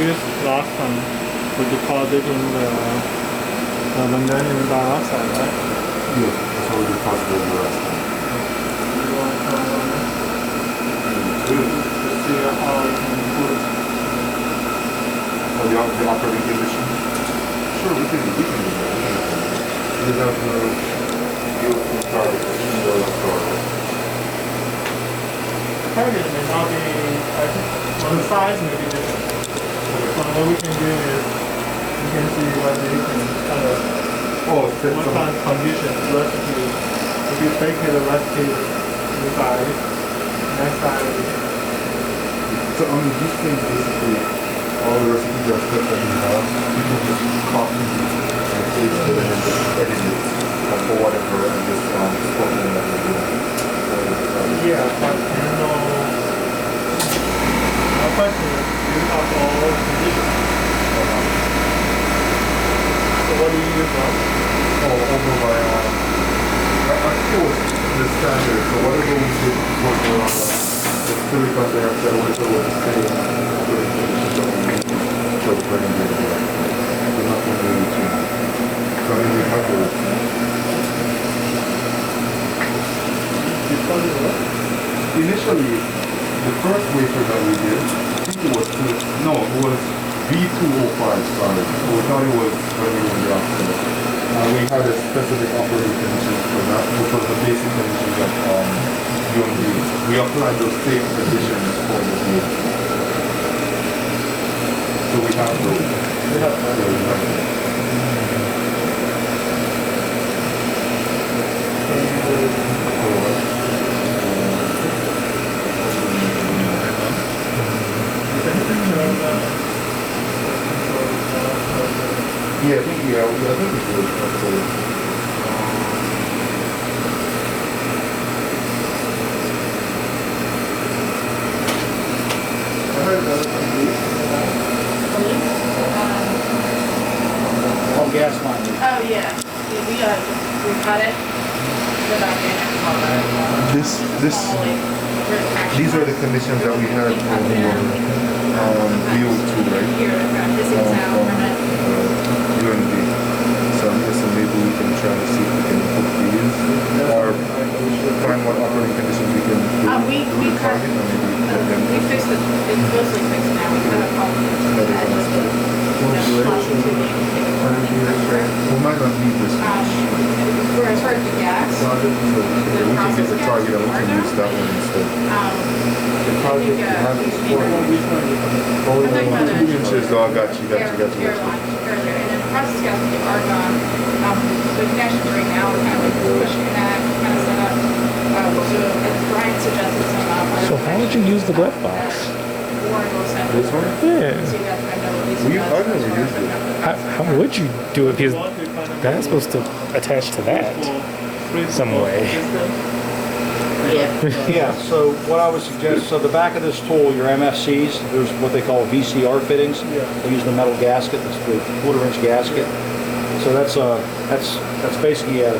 used last time for depositing the manganese dioxide, right? Yes, that's how we deposited the last time. To see how we can put Oh, the operating condition? Sure, we can do that. We have the target. target may not be, I think, well, the size may be different. So what we can do is, we can see whether you can kind of, what kind of conditions, recipe, if you take the recipe inside, next time, So these things basically, all the recipes are stuff that you have. You can just copy and paste it and then just edit it for whatever and just put it in that you do. yeah, but you know, my question is, do you have all those conditions? So what do you use now? Oh, over by, I think it was the standard, so whatever we did for the silicon dioxide, whatever was the same operating conditions that we used for the brain data. There's nothing really changed. So I mean, we have to. Initially, the first wafer that we did, I think it was it was V205, sorry. So we thought it was running in the oxide. We had a specific operating conditions for that, which was the basic conditions that you don't use. We applied those same conditions for the game. So we have those. We have those. Yeah, I think we do it. Oh, gas line. Oh, yeah. We cut it. These are the conditions that we had on VO2, right? This is UNV. So I'm guessing maybe we can try to see if we can book these or find what operating conditions we can do. We cut it. We fixed it. It's mostly fixed now. We cut it all the edges of We might not need this. For as far as the gas, We can get the target and we can use that one instead. the target you have is 2 inches. Oh, I got you. earlier. And then the process gas with the argon, the connections right now are kind of like pushing that kind of setup. So Brian suggested some So how would you use the glove box? This one? Yeah. I've never used it. How would you do it? Because that's supposed to attach to that some way. Yeah, so what I would suggest, so the back of this tool, your MFCs, there's what they call VCR fittings. They use the metal gasket, it's the quarter-inch gasket. So that's basically a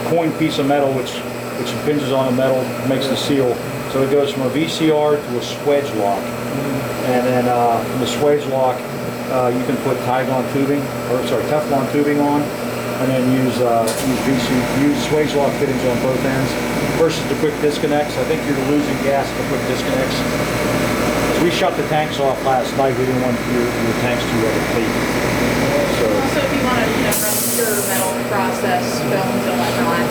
coin piece of metal which impinges on the metal, makes the seal. So it goes from a VCR to a swedge lock. And then from the swedge lock, you can put Teflon tubing on, and then use swedge lock fittings on both ends. Versus the quick disconnects, I think you're losing gas in the quick disconnects. We shut the tanks off last night. We didn't want your tanks to leak. So also, if you want to run pure metal process films and whatnot,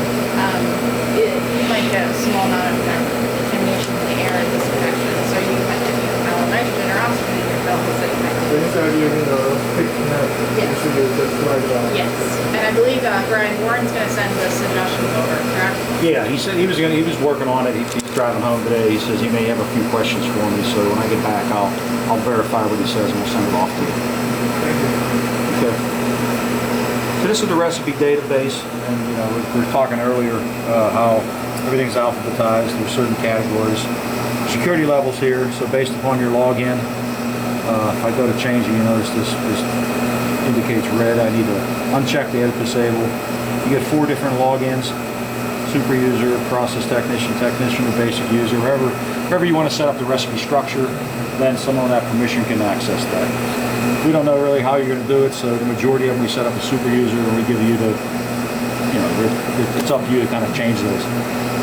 you might get a small amount of contamination in the air and disconnection. So you might get metal nitrogen or oxygen in your films that you might. So instead of using the thick net, Yes. you should use the slide down. Yes, and I believe Brian Warren's going to send the suggestions over, correct? yeah, he said he was working on it. He's driving home today. He says he may have a few questions for me. So when I get back, I'll verify what he says and we'll send it off to you. Okay. So this is the recipe database, and we were talking earlier how everything's alphabetized. There's certain categories, security levels here. So based upon your login, if I go to changing, you notice this indicates red. I need to uncheck the edit disable. You get 4 different logins: super user, process technician, or basic user. Wherever you want to set up the recipe structure. then someone that permission can access that. We don't know really how you're going to do it, so the majority of them we set up a super user and we give you the, you know, it's up to you to kind of change those.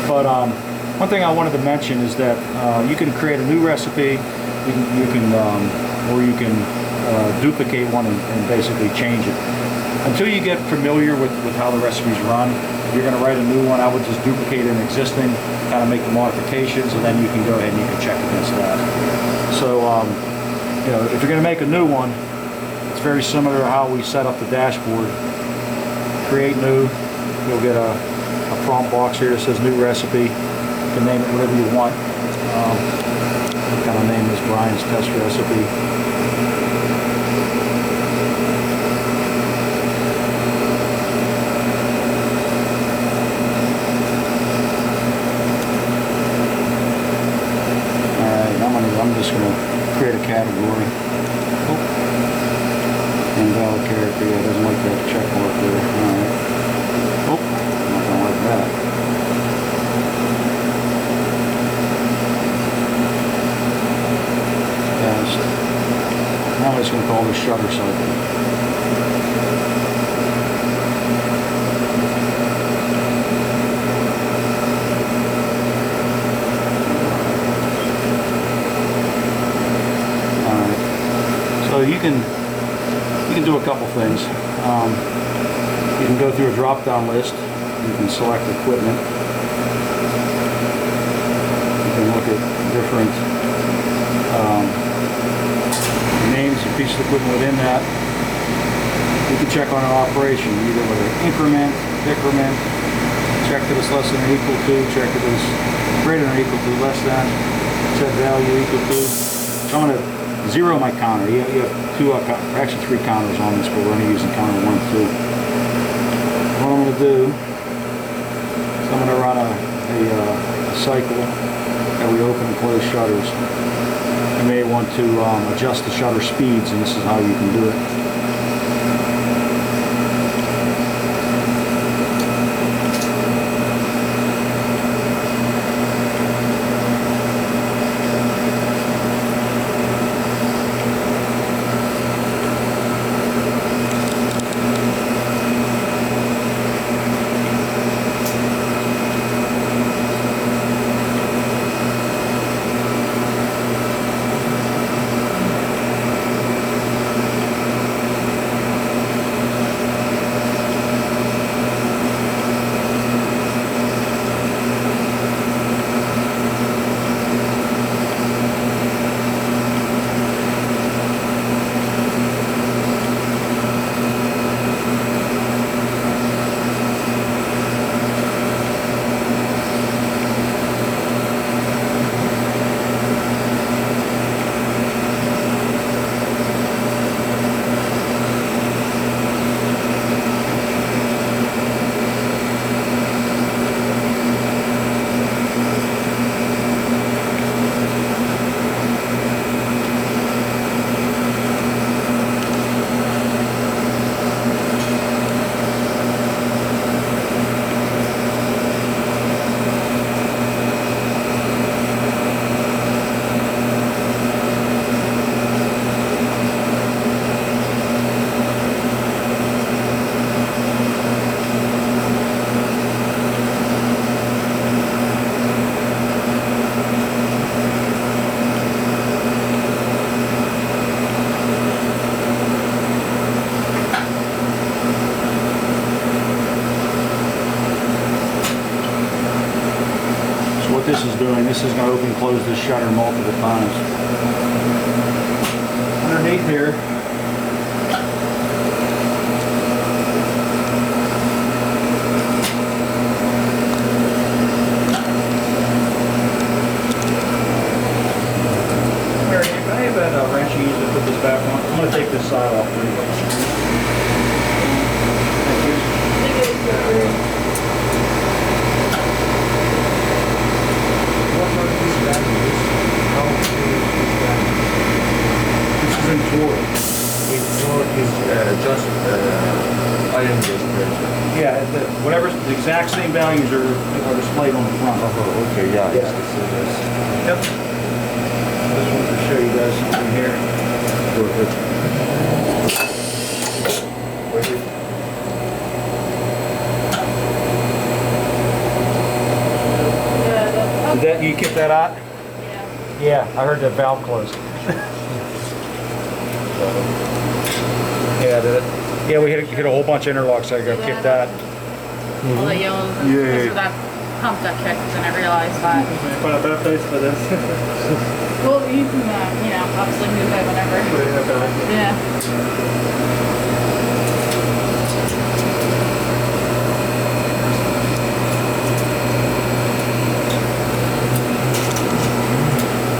But one thing I wanted to mention is that you can create a new recipe, you can duplicate one and basically change it. Until you get familiar with how the recipes run, if you're going to write a new one, I would just duplicate an existing, kind of make the modifications, and then you can go ahead and you can check against that. So, you know, if you're going to make a new one, it's very similar to how we set up the dashboard. Create new, you'll get a prompt box here that says new recipe. You can name it whatever you want. Kind of name this Brian's test recipe. I'm just going to create a category. Invalid character, yeah, it doesn't like that check mark there. Alright. Oh, not going to like that. Test. Now I'm just going to call this shutter cycle. So you can do a couple things. You can go through a drop-down list. You can select equipment. You can look at different names of pieces of equipment within that. You can check on an operation, either with an increment, decrement, check that it's less than or equal to, check that it's greater than or equal to, less than, set value equal to. So I'm going to zero my counter. You have two, actually three counters on this, but we're only using counter 1, 2. What I'm going to do is I'm going to run a cycle that we open and close shutters. You may want to adjust the shutter speeds, and this is how you can do it. What this is doing, this is going to open and close this shutter multiple times. Underneath here, Mary, can I have that wrench you used to put this back on? I'm going to take this side off for you. Just iron gauge pressure. Yeah, whatever the exact same values are displayed on the front. Oh, okay, yeah. Yeah. Yes. Yep. Just wanted to show you that. guys something here. Did that, you kick that out? Yeah. Yeah, I heard that valve closed. Yeah, did it? Yeah, we hit a whole bunch of interlocks. I got kicked out. All the yellows. Yeah. Because of that pump got kicked, and I realized that. Find a better place for this. Well, you can, obviously move it whenever. Put it in the bag. Yeah.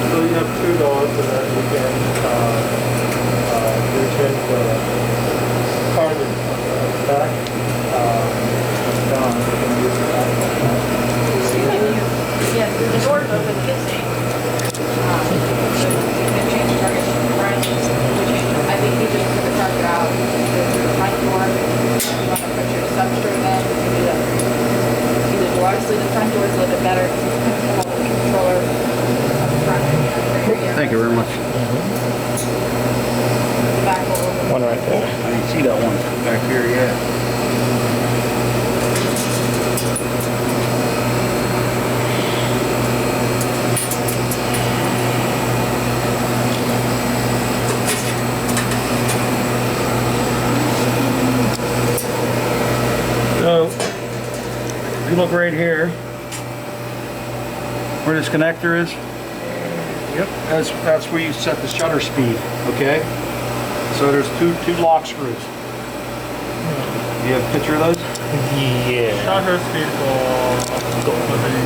So you have two doors so that you can change the target on the back. Down, you can use the back. Yeah, the doors open to get safe. So you can change the target right. I think you just put the target out the front door. If you want to put your substrate in, you can do that. Either door. Obviously, the front door is a little bit better because you can hold the controller up front and rear. Thank you very much. The back will open. One right there. I didn't see that one back here yet. So, if you look right here, where this connector is, Yep. that's where you set the shutter speed, okay? So there's two lock screws. You have a picture of those? Yeah. Shutter speed for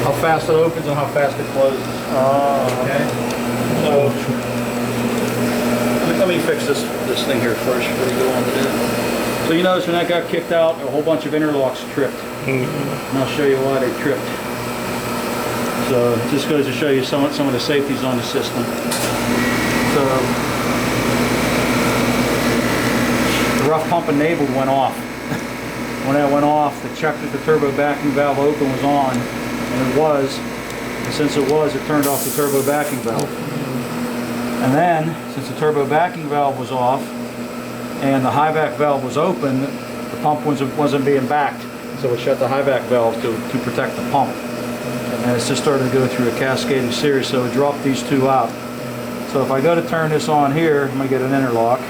How fast it opens and how fast it closes. Okay? So, let me fix this thing here first before we go on to this. So you notice when that got kicked out, a whole bunch of interlocks tripped. And I'll show you why they tripped. So it just goes to show you some of the safeties on the system. So the rough pump enabled went off. When that went off, they checked that the turbo backing valve open was on, and it was. And since it was, it turned off the turbo backing valve. And then, since the turbo backing valve was off, and the high vac valve was open, the pump wasn't being backed. So we shut the high vac valve to protect the pump. And it's just starting to go through a cascading series, so we dropped these two out. So if I go to turn this on here, I'm going to get an interlock.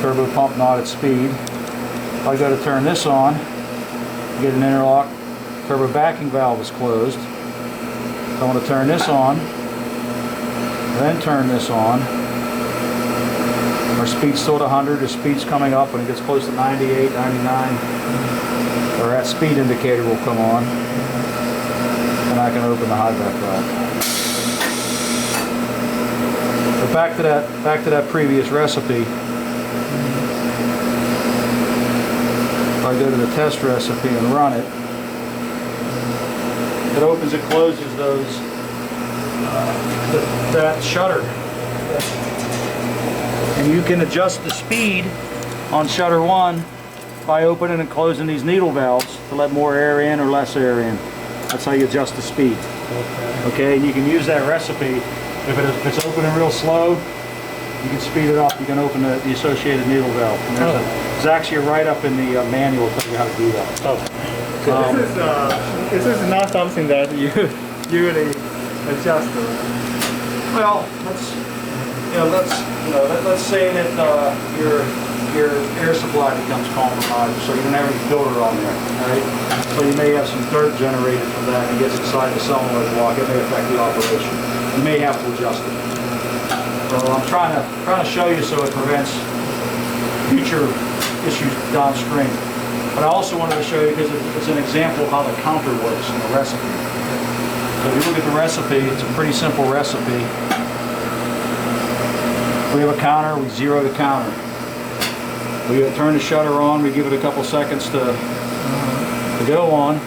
Turbo pump not at speed. If I go to turn this on, get an interlock. Turbo backing valve is closed. So I'm going to turn this on, then turn this on. Our speed's still at 100, the speed's coming up. When it gets close to 98, 99, or that speed indicator will come on. And I can open the high vac valve. But back to that previous recipe. If I go to the test recipe and run it, it opens and closes those that shutter. And you can adjust the speed on shutter 1 by opening and closing these needle valves to let more air in or less air in. That's how you adjust the speed. Okay, and you can use that recipe. If it's opening real slow, you can speed it up. You can open the associated needle valve. And there's actually a write-up in the manual telling you how to do that. This is not something that you usually adjust. Well, let's say that your air supply becomes compromised, so you don't have any filter on there, right? So you may have some dirt generated from that and gets inside the solenoid block. It may affect the operation. You may have to adjust it. So I'm trying to show you so it prevents future issues downstream. But I also wanted to show you because it's an example of how the counter works in the recipe. So if you look at the recipe, it's a pretty simple recipe. We have a counter, we zero the counter. We turn the shutter on, we give it a couple seconds to go on,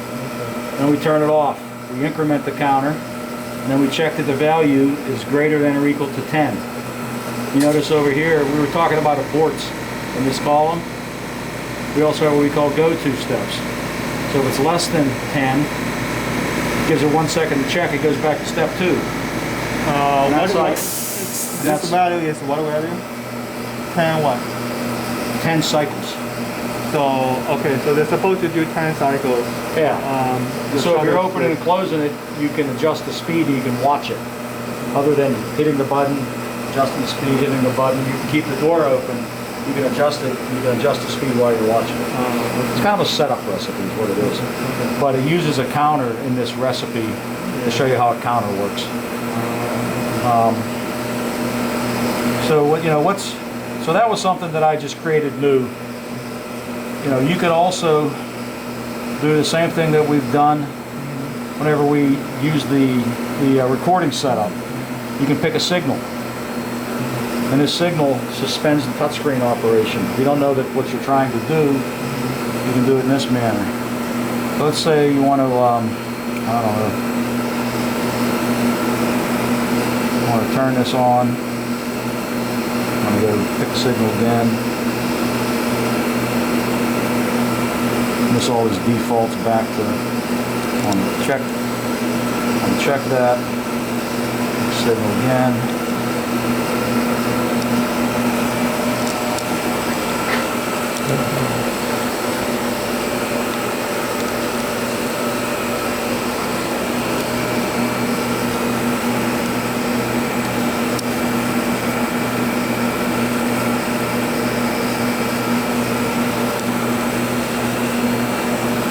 then we turn it off. We increment the counter, and then we check that the value is greater than or equal to 10. You notice over here, we were talking about aborts in this column. We also have what we call go-to steps. So if it's less than 10, it gives it 1 second to check, it goes back to step 2. This value is what value? 10 what? 10 cycles. So, okay, so they're supposed to do 10 cycles. Yeah. The So if you're shutter opening and speed. closing it, you can adjust the speed and you can watch it. Other than hitting the button, adjusting the speed, hitting the button, you can keep the door open, you can adjust it, you can adjust the speed while you're watching it. It's kind of a setup recipe is what it is. But it uses a counter in this recipe to show you how a counter works. So that was something that I just created new. You know, you could also do the same thing that we've done whenever we use the recording setup. You can pick a signal, and this signal suspends the touchscreen operation. If you don't know that what you're trying to do, you can do it in this manner. So let's say you want to, I don't know, I want to turn this on. I'm going to go pick the signal again. This always defaults back to check that signal again.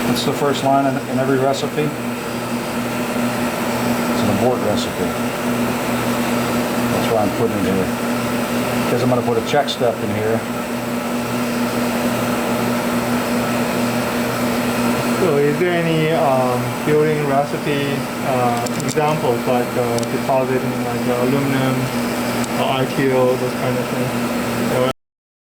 That's the first line in every recipe. It's an abort recipe. That's why I'm putting it here. Because I'm going to put a check step in here. So is there any building recipe examples like depositing like aluminum or ITO, those kind of things? Or